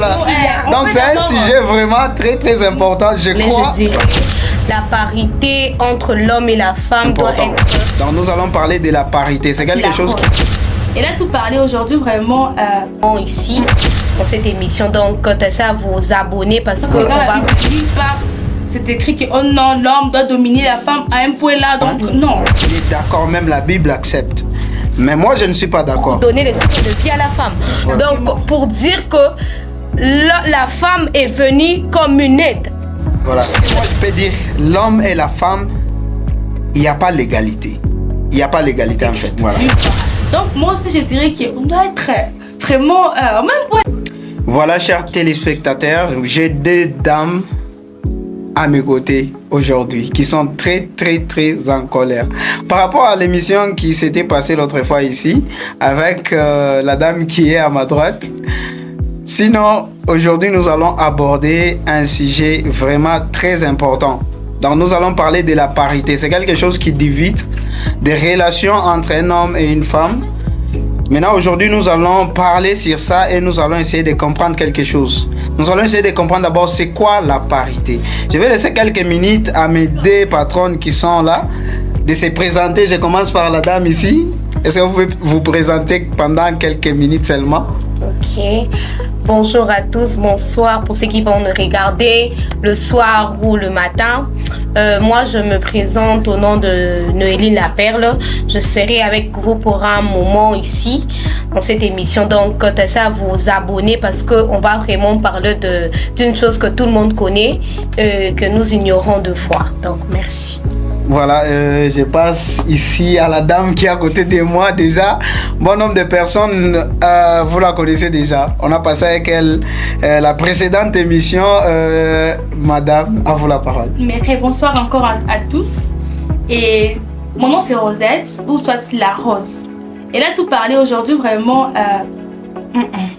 Voilà. Donc c'est un sujet vraiment très très important, je crois. Je dirais, la parité entre l'homme et la femme doit être... Donc nous allons parler de la parité. C'est quelque chose qui... Et là, tout parler aujourd'hui vraiment... Ici, dans cette émission, donc commencez à vous abonner parce que... C'est écrit que oh non, l'homme doit dominer la femme à un point là, donc non. Il est d'accord, même la Bible accepte. Mais moi, je ne suis pas d'accord. Donner le cycle de vie à la femme. Voilà. Donc, pour dire que la femme est venue comme une aide. Voilà. Moi, je peux dire, l'homme et la femme, il n'y a pas l'égalité. Il n'y a pas l'égalité en fait. Voilà. Donc, moi aussi, je dirais qu'on doit être vraiment au même point. Voilà, chers téléspectateurs, j'ai deux dames à mes côtés aujourd'hui qui sont très en colère par rapport à l'émission qui s'était passée l'autre fois ici avec la dame qui est à ma droite. Sinon, aujourd'hui nous allons aborder un sujet vraiment très important. Donc nous allons parler de la parité. C'est quelque chose qui divise des relations entre un homme et une femme. Maintenant, aujourd'hui, nous allons parler sur ça et nous allons essayer de comprendre quelque chose. Nous allons essayer de comprendre d'abord c'est quoi la parité. Je vais laisser quelques minutes à mes deux patronnes qui sont là de se présenter. Je commence par la dame ici. Est-ce que vous pouvez vous présenter pendant quelques minutes seulement? Ok. Bonjour à tous, bonsoir pour ceux qui vont nous regarder le soir ou le matin. Moi, je me présente au nom de Noéline Laperle. Je serai avec vous pour un moment ici, dans cette émission. Donc, commencez à vous abonner parce qu'on va vraiment parler d'une chose que tout le monde connaît, que nous ignorons de fois. Donc, merci. Voilà, je passe ici à la dame qui est à côté de moi déjà. Bon nombre de personnes, vous la connaissez déjà. On a passé avec elle la précédente émission. Madame, à vous la parole. Mais bonsoir encore à tous. Et mon nom c'est Rosette, ou soit la Rose. Et là, tout parler aujourd'hui vraiment,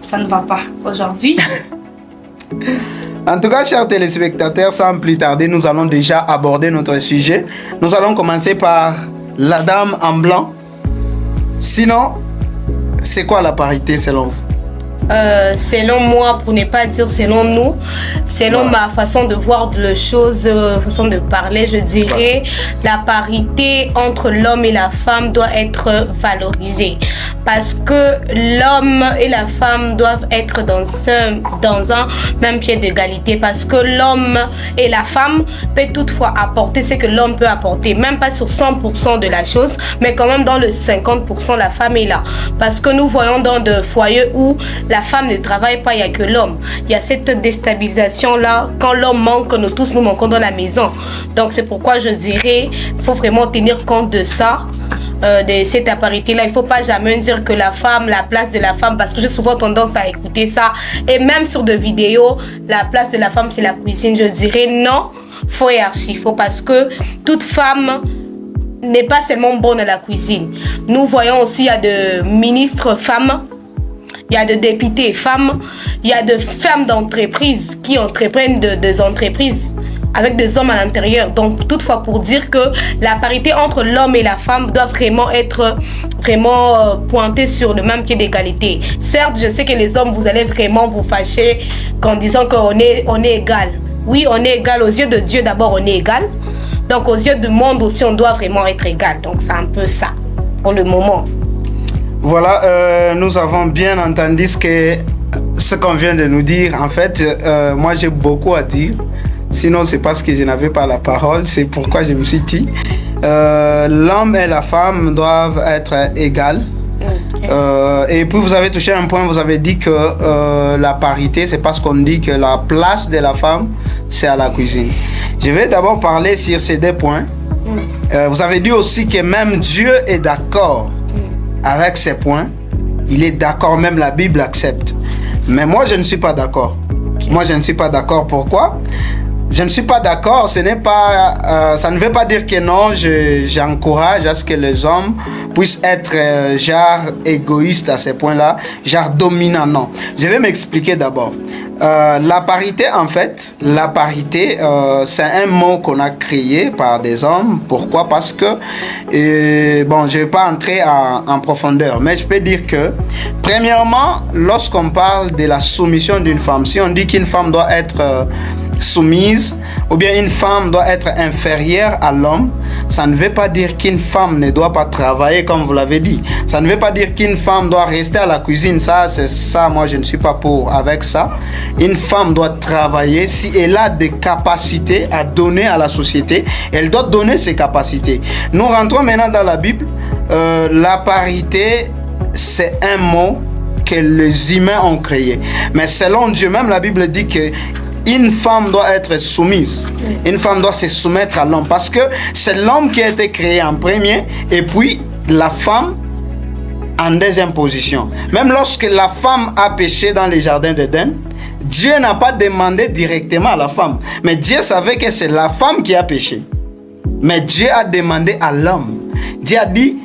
ça ne va pas aujourd'hui. En tout cas, chers téléspectateurs, sans plus tarder, nous allons déjà aborder notre sujet. Nous allons commencer par la dame en blanc. Sinon, c'est quoi la parité selon vous? Selon moi, pour ne pas dire selon nous, selon ma façon de voir les choses, façon de parler, je dirais la parité entre l'homme et la femme doit être valorisée. Parce que l'homme et la femme doivent être dans un même pied d'égalité. Parce que l'homme et la femme peuvent toutefois apporter ce que l'homme peut apporter. Même pas sur 100% de la chose, mais quand même dans le 50%, la femme est là. Parce que nous voyons dans des foyers où la femme ne travaille pas, il n'y a que l'homme. Il y a cette déstabilisation-là. Quand l'homme manque, nous tous nous manquons dans la maison. Donc c'est pourquoi je dirais qu'il faut vraiment tenir compte de ça. De cette parité-là, il ne faut pas jamais dire que la femme, la place de la femme, parce que j'ai souvent tendance à écouter ça, et même sur des vidéos, la place de la femme c'est la cuisine. Je dirais non, faux et archi faux, parce que toute femme n'est pas seulement bonne à la cuisine. Nous voyons aussi, il y a des ministres femmes, il y a des députés femmes, il y a des femmes d'entreprise qui entreprennent des entreprises avec des hommes à l'intérieur. Donc, toutefois, pour dire que la parité entre l'homme et la femme doit vraiment être pointée sur le même pied d'égalité. Certes, je sais que les hommes, vous allez vraiment vous fâcher en disant qu'on est égal. Oui, on est égal aux yeux de Dieu. D'abord, on est égal. Donc, aux yeux du monde aussi, on doit vraiment être égal. Donc, c'est un peu ça pour le moment. Voilà, nous avons bien entendu ce qu'on vient de nous dire. En fait, moi, j'ai beaucoup à dire. Sinon, c'est parce que je n'avais pas la parole. C'est pourquoi je me suis dit, l'homme et la femme doivent être égales. Et puis, vous avez touché un point, vous avez dit que la parité, c'est parce qu'on dit que la place de la femme, c'est à la cuisine. Je vais d'abord parler sur ces deux points. Vous avez dit aussi que même Dieu est d'accord avec ces points. Il est d'accord, même la Bible accepte. Mais moi, je ne suis pas d'accord. Moi, je ne suis pas d'accord. Pourquoi? Je ne suis pas d'accord, ça ne veut pas dire que non, j'encourage à ce que les hommes puissent être genre égoïstes à ce point-là, genre dominants, non. Je vais m'expliquer d'abord. La parité, en fait, c'est un mot qu'on a créé par des hommes. Pourquoi? Parce que, bon, je ne vais pas entrer en profondeur, mais je peux dire que, premièrement, lorsqu'on parle de la soumission d'une femme, si on dit qu'une femme doit être soumise, ou bien une femme doit être inférieure à l'homme, ça ne veut pas dire qu'une femme ne doit pas travailler comme vous l'avez dit. Ça ne veut pas dire qu'une femme doit rester à la cuisine. Ça, c'est ça, moi je ne suis pas pour avec ça. Une femme doit travailler si elle a des capacités à donner à la société. Elle doit donner ses capacités. Nous rentrons maintenant dans la Bible. La parité, c'est un mot que les humains ont créé. Mais selon Dieu, même la Bible dit que une femme doit être soumise. Une femme doit se soumettre à l'homme. Parce que c'est l'homme qui a été créé en premier et puis la femme en deuxième position. Même lorsque la femme a péché dans le jardin d'Éden, Dieu n'a pas demandé directement à la femme. Mais Dieu savait que c'est la femme qui a péché. Mais Dieu a demandé à l'homme. Dieu a dit,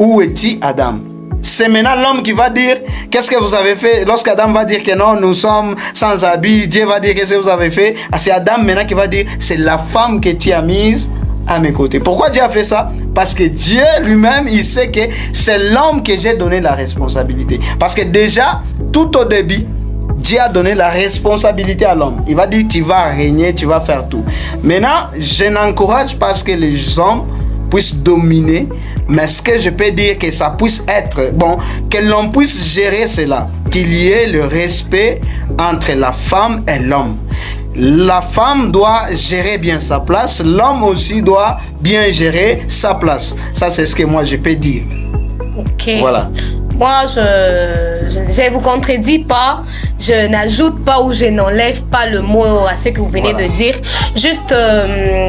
où es-tu, Adam? C'est maintenant l'homme qui va dire qu'est-ce que vous avez fait. Lorsqu'Adam va dire que non, nous sommes sans habit, Dieu va dire qu'est-ce que vous avez fait. C'est Adam maintenant qui va dire c'est la femme que tu as mise à mes côtés. Pourquoi Dieu a fait ça? Parce que Dieu lui-même, il sait que c'est l'homme que j'ai donné la responsabilité. Parce que déjà, tout au début, Dieu a donné la responsabilité à l'homme. Il va dire tu vas régner, tu vas faire tout. Maintenant, je n'encourage pas que les hommes puissent dominer, mais ce que je peux dire que ça puisse être, bon, que l'on puisse gérer cela, qu'il y ait le respect entre la femme et l'homme. La femme doit gérer bien sa place, l'homme aussi doit bien gérer sa place. Ça, c'est ce que moi je peux dire. Ok. Voilà. Moi, je vous contredis pas, je n'ajoute pas ou je n'enlève pas le mot à ce que vous venez de dire. Juste,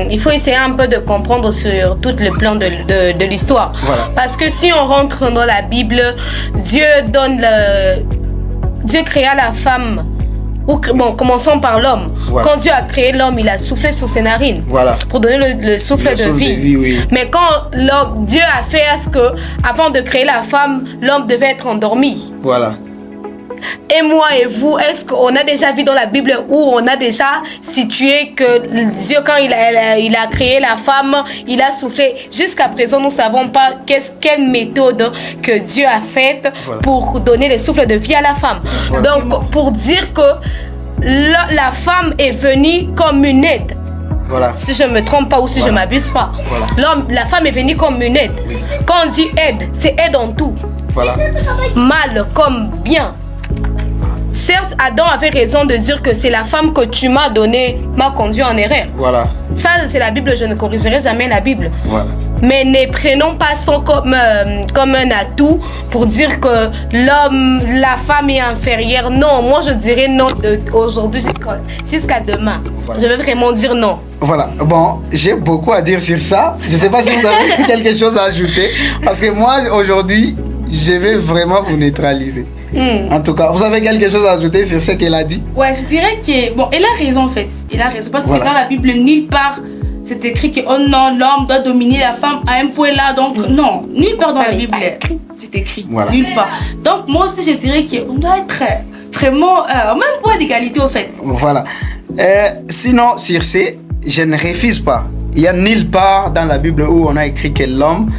il faut essayer un peu de comprendre sur tout le plan de l'histoire. Voilà. Parce que si on rentre dans la Bible, Dieu créa la femme. Bon, commençons par l'homme. Voilà. Quand Dieu a créé l'homme, il a soufflé sur ses narines. Voilà. Pour donner le souffle de vie. Oui. Mais quand Dieu a fait à ce que, avant de créer la femme, l'homme devait être endormi. Voilà. Et moi et vous, est-ce qu'on a déjà vu dans la Bible où on a déjà situé que Dieu, quand il a créé la femme, il a soufflé. Jusqu'à présent, nous ne savons pas quelle méthode que Dieu a faite pour donner le souffle de vie à la femme. Voilà. Donc, pour dire que la femme est venue comme une aide. Voilà. Si je ne me trompe pas ou si je ne m'abuse pas. Voilà. La femme est venue comme une aide. Oui. Quand on dit aide, c'est aide en tout. Voilà. Mal comme bien. Certes, Adam avait raison de dire que c'est la femme que tu m'as donnée m'a conduit en erreur. Voilà. Ça, c'est la Bible, je ne corrigerai jamais la Bible. Voilà. Mais ne prenons pas ça comme un atout pour dire que la femme est inférieure. Non, moi je dirais non aujourd'hui jusqu'à demain. Voilà. Je vais vraiment dire non. Voilà, bon, j'ai beaucoup à dire sur ça. Je ne sais pas si vous avez quelque chose à ajouter. Parce que moi, aujourd'hui, je vais vraiment vous neutraliser. En tout cas, vous avez quelque chose à ajouter sur ce qu'elle a dit? Ouais, je dirais que... Bon, elle a raison en fait. Elle a raison. Parce que dans la Bible, nulle part, c'est écrit que oh non, l'homme doit dominer la femme à un point là. Donc non, nulle part dans la Bible, c'est écrit. Voilà. Nulle part. Donc moi aussi, je dirais qu'on doit être vraiment au même point d'égalité au fait. Voilà. Sinon, sur ce, je ne refuse pas. Il n'y a nulle part dans la Bible où on a écrit que l'homme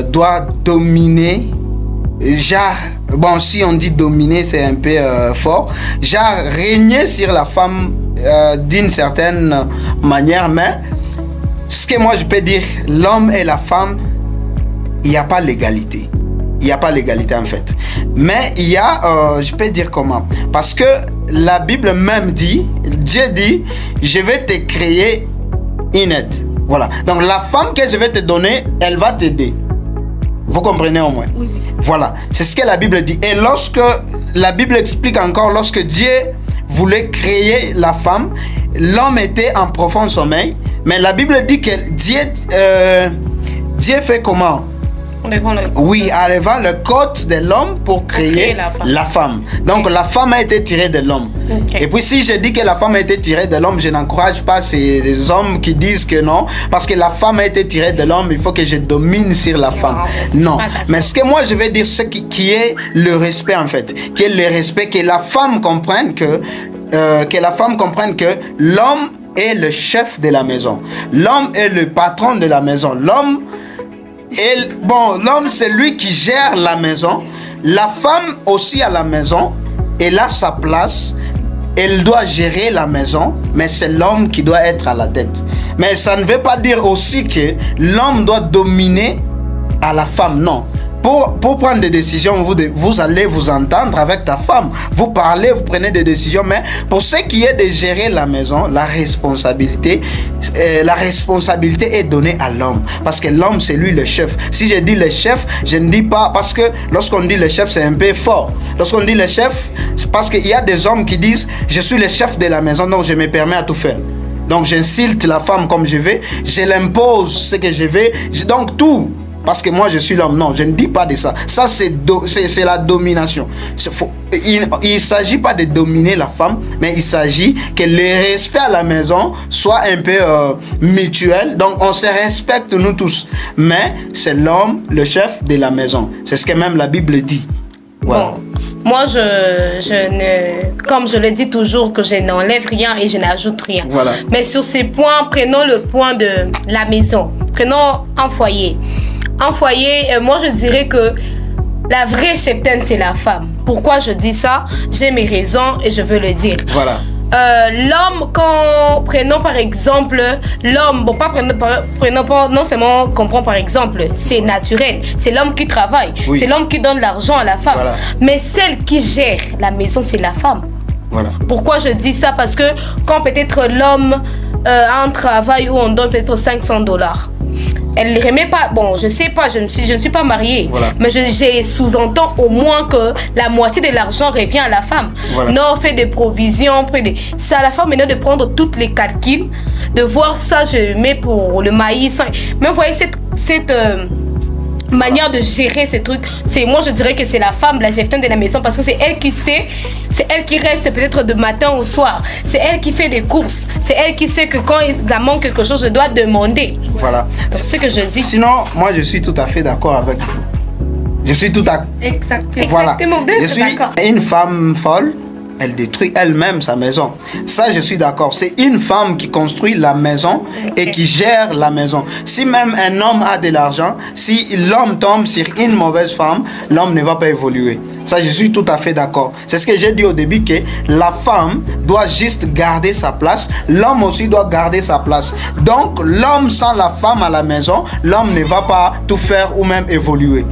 doit dominer. Genre, bon, si on dit dominer, c'est un peu fort. Genre, régner sur la femme d'une certaine manière. Mais ce que moi je peux dire, l'homme et la femme, il n'y a pas l'égalité. Il n'y a pas l'égalité en fait. Mais il y a, je peux dire comment. Parce que la Bible même dit, Dieu dit, je vais te créer une aide. Voilà. Donc la femme que je vais te donner, elle va t'aider. Vous comprenez au moins? Oui. Voilà, c'est ce que la Bible dit. Et lorsque la Bible explique encore, lorsque Dieu voulait créer la femme, l'homme était en profond sommeil. Mais la Bible dit que Dieu fait comment? Oui, enlevant le code de l'homme pour créer la femme. Donc la femme a été tirée de l'homme. Et puis si je dis que la femme a été tirée de l'homme, je n'encourage pas ces hommes qui disent que non, parce que la femme a été tirée de l'homme, il faut que je domine sur la femme. Non, mais ce que moi je vais dire, c'est qui est le respect en fait, qui est le respect, que la femme comprenne que l'homme est le chef de la maison. L'homme est le patron de la maison. L'homme, c'est lui qui gère la maison. La femme aussi à la maison, elle a sa place. Elle doit gérer la maison, mais c'est l'homme qui doit être à la tête. Mais ça ne veut pas dire aussi que l'homme doit dominer à la femme, non. Pour prendre des décisions, vous allez vous entendre avec ta femme. Vous parlez, vous prenez des décisions. Mais pour ce qui est de gérer la maison, la responsabilité est donnée à l'homme. Parce que l'homme, c'est lui le chef. Si je dis le chef, je ne dis pas... Parce que lorsqu'on dit le chef, c'est un peu fort. Lorsqu'on dit le chef, c'est parce qu'il y a des hommes qui disent « Je suis le chef de la maison, donc je me permets à tout faire. » Donc j'insulte la femme comme je veux. Je l'impose ce que je veux. Donc tout... Parce que moi je suis l'homme. Non, je ne dis pas de ça. Ça c'est la domination. Il ne s'agit pas de dominer la femme, mais il s'agit que le respect à la maison soit un peu mutuel. Donc on se respecte nous tous. Mais c'est l'homme, le chef de la maison. C'est ce que même la Bible dit. Voilà. Bon, moi comme je le dis toujours, que je n'enlève rien et je n'ajoute rien. Voilà. Mais sur ces points, prenons le point de la maison. Prenons un foyer. Un foyer, moi je dirais que la vraie cheftaine, c'est la femme. Pourquoi je dis ça? J'ai mes raisons et je veux le dire. Voilà. L'homme, prenons par exemple l'homme, prenons pas, non seulement qu'on prend par exemple, c'est naturel, c'est l'homme qui travaille, oui. C'est l'homme qui donne l'argent à la femme. Voilà. Mais celle qui gère la maison, c'est la femme. Voilà. Pourquoi je dis ça? Parce que quand peut-être l'homme a un travail où on donne peut-être $500, elle ne remet pas, bon je sais pas, je ne suis pas mariée, voilà. Mais je sous-entends au moins que la moitié de l'argent revient à la femme. Voilà. Non, on fait des provisions, c'est à la femme maintenant de prendre tous les calculs, de voir ça, je mets pour le maïs. Mais vous voyez cette manière de gérer ces trucs, moi je dirais que c'est la femme, la cheftaine de la maison, parce que c'est elle qui sait, c'est elle qui reste peut-être de matin au soir, c'est elle qui fait des courses, c'est elle qui sait que quand il manque quelque chose, je dois demander. Voilà. C'est ce que je dis. Sinon, moi je suis tout à fait d'accord avec vous. Je suis tout à... Exactement. Voilà. Je suis une femme folle. Elle détruit elle-même sa maison. Ça, je suis d'accord. C'est une femme qui construit la maison et qui gère la maison. Si même un homme a de l'argent, si l'homme tombe sur une mauvaise femme, l'homme ne va pas évoluer. Ça, je suis tout à fait d'accord. C'est ce que j'ai dit au début, que la femme doit juste garder sa place. L'homme aussi doit garder sa place. Donc, l'homme sans la femme à la maison, l'homme ne va pas tout faire ou même évoluer.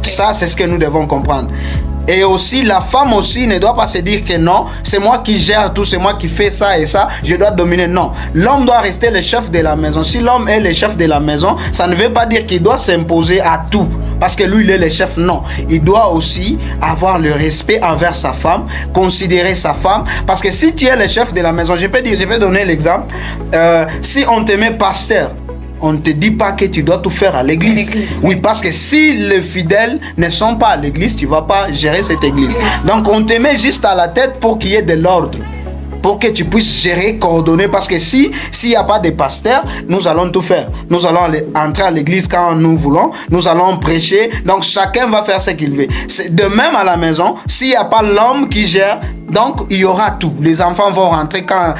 Ça, c'est ce que nous devons comprendre. Et aussi, la femme aussi ne doit pas se dire que non, c'est moi qui gère tout, c'est moi qui fais ça et ça, je dois dominer. Non, l'homme doit rester le chef de la maison. Si l'homme est le chef de la maison, ça ne veut pas dire qu'il doit s'imposer à tout. Parce que lui, il est le chef. Non, il doit aussi avoir le respect envers sa femme, considérer sa femme. Parce que si tu es le chef de la maison, je peux donner l'exemple. Si on te met pasteur, on ne te dit pas que tu dois tout faire à l'église. Oui, parce que si les fidèles ne sont pas à l'église, tu ne vas pas gérer cette église. Donc, on te met juste à la tête pour qu'il y ait de l'ordre. Pour que tu puisses gérer, coordonner. Parce que s'il n'y a pas de pasteur, nous allons tout faire. Nous allons entrer à l'église quand nous voulons. Nous allons prêcher. Donc, chacun va faire ce qu'il veut. De même à la maison, s'il n'y a pas l'homme qui gère, donc il y aura tout. Les enfants vont rentrer quand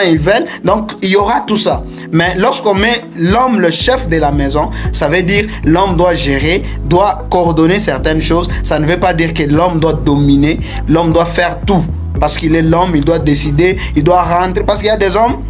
ils veulent. Donc, il y aura tout ça. Mais lorsqu'on met l'homme le chef de la maison, ça veut dire l'homme doit gérer, doit coordonner certaines choses. Ça ne veut pas dire que l'homme doit dominer. L'homme doit faire tout. Parce qu'il est l'homme, il doit décider, il doit rentrer. Parce qu'il y a des hommes,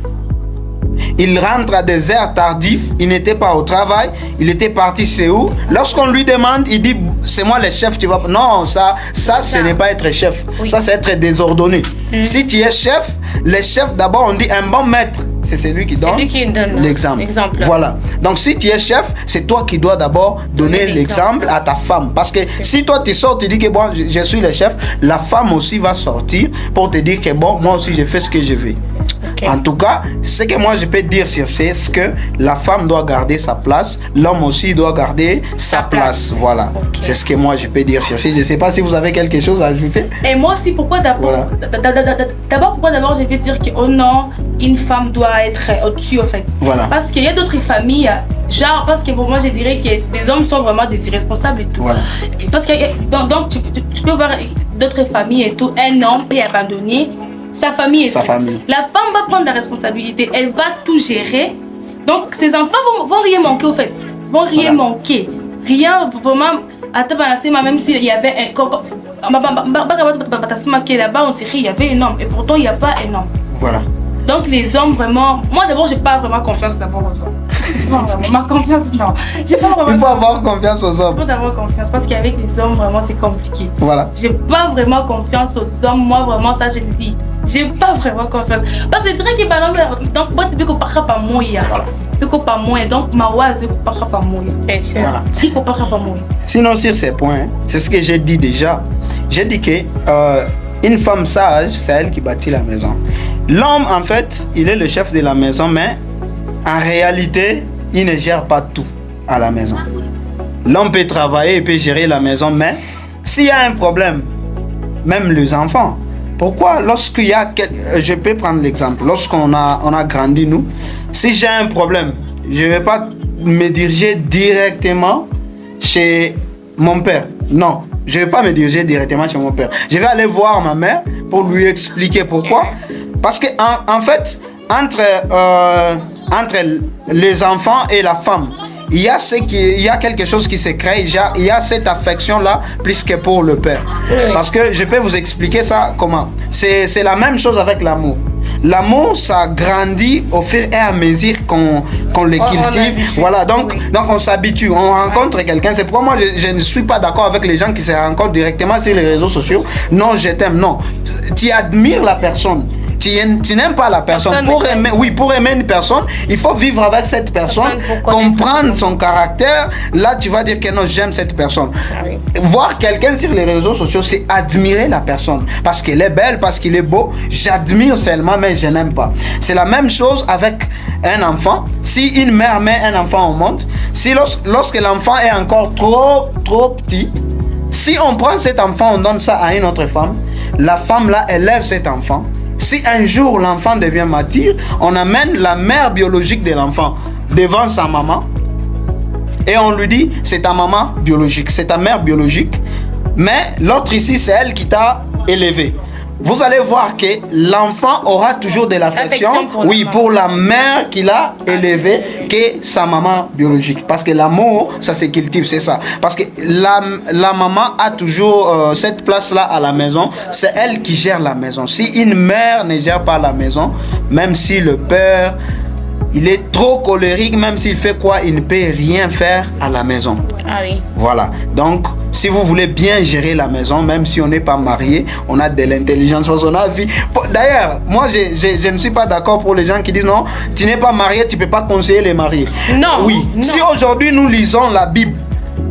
ils rentrent à des heures tardives, il n'était pas au travail, il était parti, c'est où? Lorsqu'on lui demande, il dit, c'est moi le chef, tu vas... Non, ça ce n'est pas être chef. Oui. Ça, c'est être désordonné. Si tu es chef, le chef, d'abord, on dit un bon maître. C'est celui qui donne l'exemple. Voilà. Donc, si tu es chef, c'est toi qui dois d'abord donner l'exemple à ta femme. Parce que si toi, tu sors, tu dis que bon, je suis le chef, la femme aussi va sortir pour te dire que bon, moi aussi, je fais ce que je veux. Okay. En tout cas, ce que moi je peux dire sur c'est que la femme doit garder sa place, l'homme aussi doit garder sa place. Voilà. Okay. C'est ce que moi je peux dire sur c'est. Je ne sais pas si vous avez quelque chose à ajouter. Et moi aussi, pourquoi d'abord je vais dire que oh non, une femme doit être au-dessus en fait. Voilà. Parce qu'il y a d'autres familles, genre, parce que pour moi je dirais que les hommes sont vraiment des irresponsables et tout. Voilà. Parce que donc tu peux voir d'autres familles et tout, un homme est abandonné, sa famille. La femme va prendre la responsabilité, elle va tout gérer. Donc ses enfants vont rien manquer au fait, vont rien manquer. Rien vraiment, même s'il y avait un là-bas, on dirait qu'il y avait un homme et pourtant il n'y a pas un homme. Voilà. Donc les hommes vraiment, moi d'abord j'ai pas vraiment confiance d'abord aux hommes. Ma confiance non. J'ai pas vraiment. Il faut avoir confiance aux hommes. Il faut avoir confiance parce qu'avec les hommes vraiment c'est compliqué. Voilà. J'ai pas vraiment confiance aux hommes, moi vraiment ça je le dis. J'ai pas vraiment confiance parce que c'est vrai que par exemple donc moi tu peux comparer pas moi hier. Voilà. Tu peux pas moi donc ma oise tu comparer pas moi. Bien sûr. Voilà. Qui compare pas moi. Sinon sur ces points, c'est ce que j'ai dit déjà. J'ai dit que une femme sage, c'est elle qui bâtit la maison. L'homme, en fait, il est le chef de la maison, mais en réalité, il ne gère pas tout à la maison. L'homme peut travailler, il peut gérer la maison, mais s'il y a un problème, même les enfants, pourquoi lorsqu'il y a... Je peux prendre l'exemple. Lorsqu'on a grandi, nous, si j'ai un problème, je ne vais pas me diriger directement chez mon père. Non. Je ne vais pas me diriger directement chez mon père. Je vais aller voir ma mère pour lui expliquer pourquoi. Parce que en fait, entre les enfants et la femme, il y a quelque chose qui se crée. Il y a cette affection-là plus que pour le père. Parce que je peux vous expliquer ça comment. C'est la même chose avec l'amour. L'amour, ça grandit au fur et à mesure qu'on le cultive. Voilà, donc on s'habitue, on rencontre quelqu'un. C'est pourquoi moi, je ne suis pas d'accord avec les gens qui se rencontrent directement sur les réseaux sociaux. Non, je t'aime, non. Tu admires la personne. Tu n'aimes pas la personne. Pour aimer une personne, il faut vivre avec cette personne, comprendre son caractère. Là, tu vas dire que non, j'aime cette personne. Voir quelqu'un sur les réseaux sociaux, c'est admirer la personne. Parce qu'elle est belle, parce qu'il est beau. J'admire seulement, mais je n'aime pas. C'est la même chose avec un enfant. Si une mère met un enfant au monde, si lorsque l'enfant est encore trop petit, si on prend cet enfant, on donne ça à une autre femme, la femme là élève cet enfant. Si un jour l'enfant devient mature, on amène la mère biologique de l'enfant devant sa maman et on lui dit c'est ta maman biologique, c'est ta mère biologique, mais l'autre ici c'est elle qui t'a élevé. Vous allez voir que l'enfant aura toujours de l'affection, pour la mère qu'il a élevée que sa maman biologique. Parce que l'amour, ça se cultive, c'est ça. Parce que la maman a toujours cette place-là à la maison. C'est elle qui gère la maison. Si une mère ne gère pas la maison, même si le père, il est trop colérique, même s'il fait quoi, il ne peut rien faire à la maison. Ah oui. Voilà. Donc, si vous voulez bien gérer la maison, même si on n'est pas marié, on a de l'intelligence. Parce qu'on a vu. D'ailleurs, moi, je ne suis pas d'accord pour les gens qui disent non, tu n'es pas marié, tu ne peux pas conseiller les mariés. Non. Oui. Non. Si aujourd'hui nous lisons la Bible,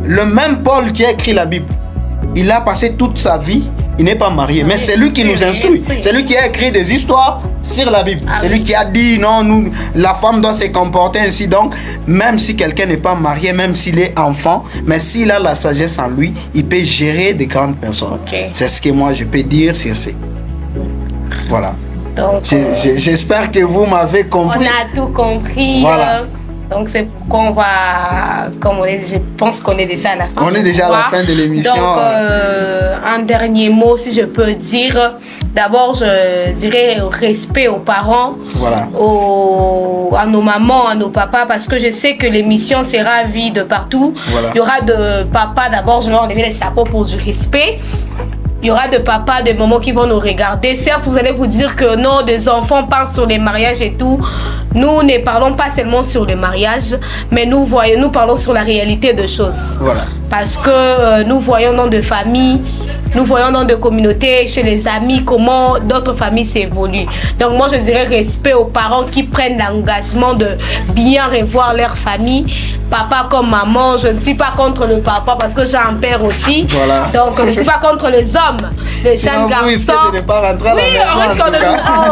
le même Paul qui a écrit la Bible, il a passé toute sa vie, il n'est pas marié, mais c'est lui qui nous instruit. C'est lui qui a écrit des histoires sur la Bible. C'est lui qui a dit non, la femme doit se comporter ainsi. Donc, même si quelqu'un n'est pas marié, même s'il est enfant, mais s'il a la sagesse en lui, il peut gérer de grandes personnes. C'est ce que moi je peux dire sur ça. Voilà. Donc, j'espère que vous m'avez compris. On a tout compris. Voilà. Donc c'est pourquoi on va, comme on est, je pense qu'on est déjà à la fin. On est déjà à la fin de l'émission. Donc un dernier mot, si je peux dire. D'abord, je dirais respect aux parents, voilà. À nos mamans, à nos papas, parce que je sais que l'émission sera vue de partout. Voilà. Il y aura de papas, d'abord, je vais enlever les chapeaux pour du respect. Il y aura de papas, de mamans qui vont nous regarder. Certes, vous allez vous dire que non, des enfants parlent sur les mariages et tout. Nous ne parlons pas seulement sur le mariage, mais nous parlons sur la réalité des choses. Voilà. Parce que nous voyons dans des familles nous voyons dans des communautés, chez les amis, comment d'autres familles s'évoluent. Donc moi, je dirais respect aux parents qui prennent l'engagement de bien revoir leur famille. Papa comme maman, je ne suis pas contre le papa parce que j'ai un père aussi. Voilà. Donc je ne suis pas contre les hommes, les jeunes garçons. De ne pas rentrer à la maison, on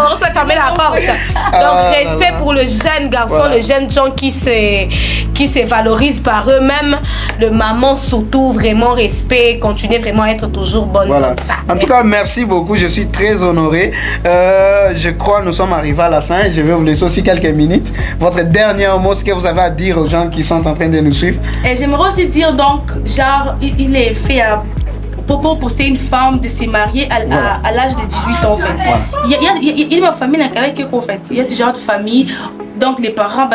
risque de fermer la porte. Donc respect pour le jeune garçon, les jeunes gens qui se valorisent par eux-mêmes. Le maman surtout, vraiment respect, continuer vraiment à être toujours bonne comme ça. En tout cas, merci beaucoup, je suis très honoré. Je crois que nous sommes arrivés à la fin. Je vais vous laisser aussi quelques minutes. Votre dernier mot, ce que vous avez à dire aux gens qui sont en train de nous suivre. Et j'aimerais aussi dire donc, genre, il est fait pour pousser une femme de se marier à l'âge de 18 ans en fait. Il y a ma famille dans laquelle en fait, il y a ce genre de famille. Donc les parents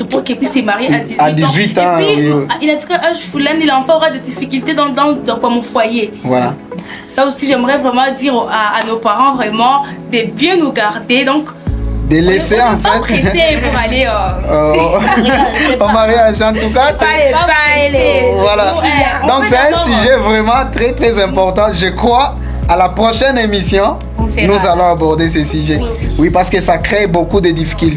pour qu'ils puissent se marier à 18 ans. Et puis, il a fait un choulin, l'enfant aura des difficultés dans mon foyer. Voilà. Ça aussi, j'aimerais vraiment dire à nos parents vraiment de bien nous garder. Donc, de laisser en fait pour aller au mariage en tout cas voilà. Donc c'est un sujet vraiment très très important. Je crois à la prochaine émission nous allons aborder ce sujet, oui, parce que ça crée beaucoup de difficultés.